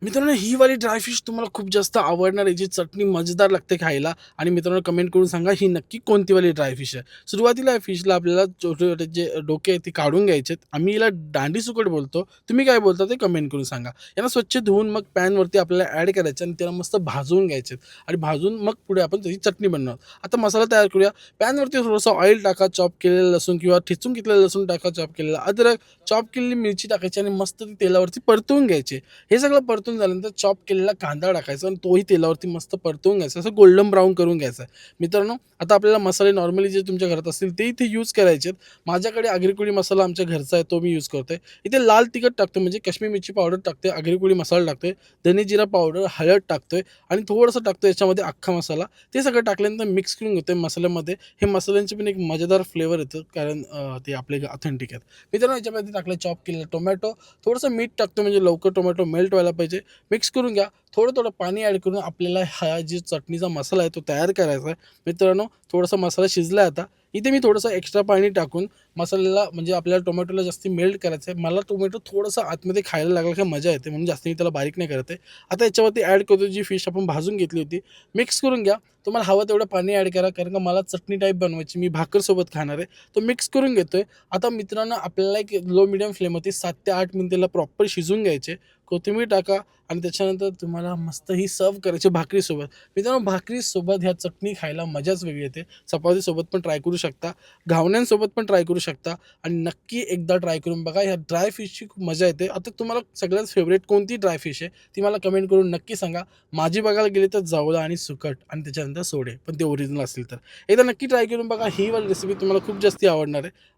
मित्रांनो, ही वाली dry fish तुम्हाला खूप जास्त आवडणार आहे. जी चटणी मजेदार लागते खायला आणि मित्रांनो कमेंट करून सांगा ही नक्की कोणती वाली ड्राय फिश आहे. सुरुवातीला या फिशला आपल्याला छोटे-छोटे जे डोके आहेत ते काढून घ्यायचे आहेत. आम्ही हिला दांडी सुकट बोलतो. तुम्ही काय बोलता ते कमेंट करून सांगा. यांना स्वच्छ धुवून मग पॅनवरती आपल्याला ॲड करायचं आणि त्याला मस्त भाजून घ्यायचे आणि भाजून मग पुढे आपण त्याची चटणी बनवणार. आता मसाला तयार करूया. पॅनवरती थोडंसं ऑइल टाका, चॉप केलेलं लसूण किंवा ठेचून घेतलेलं लसूण टाका, चॉप केलेलं अद्रक, चॉप केलेली मिरची टाकायची आणि मस्त ती तेलावरती परतवून घ्यायची. हे सगळं परतून झाल्यानंतर चॉप केलेला कांदा टाकायचा आणि तोही तेलावरती मस्त परतवून घ्यायचा, असं गोल्डन ब्राऊन करून घ्यायचा आहे. मित्रांनो, आता आपल्याला मसाले नॉर्मली जे तुमच्या घरात असतील ते इथे यूज करायचे आहेत. माझ्याकडे आगरी मसाला आमच्या घरचा आहे, तो मी यूज करतोय. इथे लाल तिखट टाकतो, म्हणजे काश्मीरी मिरची पावडर टाकते, आगरी मसाला टाकतोय, धने जिरा पावडर, हळद टाकतोय आणि थोडंसं टाकतो याच्यामध्ये अख्खा मसाला. ते सगळं टाकल्यानंतर मिक्स करून घेतोय मसाल्यामध्ये. हे मसाल्यांचे पण एक मजेदार फ्लेवर येतं, कारण ते आपले ऑथेंटिक आहेत. मित्रांनो, याच्यामध्ये टाकलं चॉप केलेला टोमॅटो, थोडंसं मीठ टाकतो म्हणजे लवकर टोमॅटो मेल्ट व्हायला पाहिजे. मिक्स करून घ्या. थोडं-थोडं पाणी ॲड करून आपल्याला हा जी चटणीचा मसाला आहे तो तयार करायचा आहे. मित्रांनो, थोडासा मसाला शिजला आहे आता. इथे मी थोडंसं एक्स्ट्रा पाणी टाकून मसाल्याला म्हणजे आपल्याला टोमॅटोला जास्ती मेल्ट करायचं आहे. मला टोमॅटो थोडंसं आतमध्ये खायला लागला की मजा येते, म्हणून जास्त मी त्याला बारीक नाही करत आहे. आता याच्यावरती ॲड करतो जी फिश आपण भाजून घेतली होती. मिक्स करून घ्या. तुम्हाला हवं तेवढं पाणी ॲड करा, कारण का मला चटणी टाईप बनवायची, मी भाकरसोबत खाणार आहे. तो मिक्स करून घेतोय. आता मित्रांनो, आपल्याला एक लो मीडियम फ्लेमवरती 7 ते 8 मिनिटाला प्रॉपर शिजवून घ्यायचे. कोथिंबीर टाका आणि त्याच्यानंतर तुम्हाला मस्त ही सर्व्ह करायची भाकरीसोबत. मित्रांनो, भाकरीसोबत ह्या चटणी खायला मजाच वेगळी येते. चपातीसोबत पण ट्राय करू शकता, घावण्यांसोबत पण ट्राय करू शकता आणि नक्की एकदा ट्राय करून बघा. ह्या ड्राय फिशची खूप मजा येते. आता तुम्हाला सगळ्यात फेव्हरेट कोणती ड्राय फिश आहे ती मला कमेंट करून नक्की सांगा. माझी बघायला गेली तर जवळा आणि सुकट आणि त्याच्यानंतर सोडे, पण ते ओरिजिनल असतील तर. एकदा नक्की ट्राय करून बघा. ही वाली रेसिपी तुम्हाला खूप जास्ती आवडणार आहे.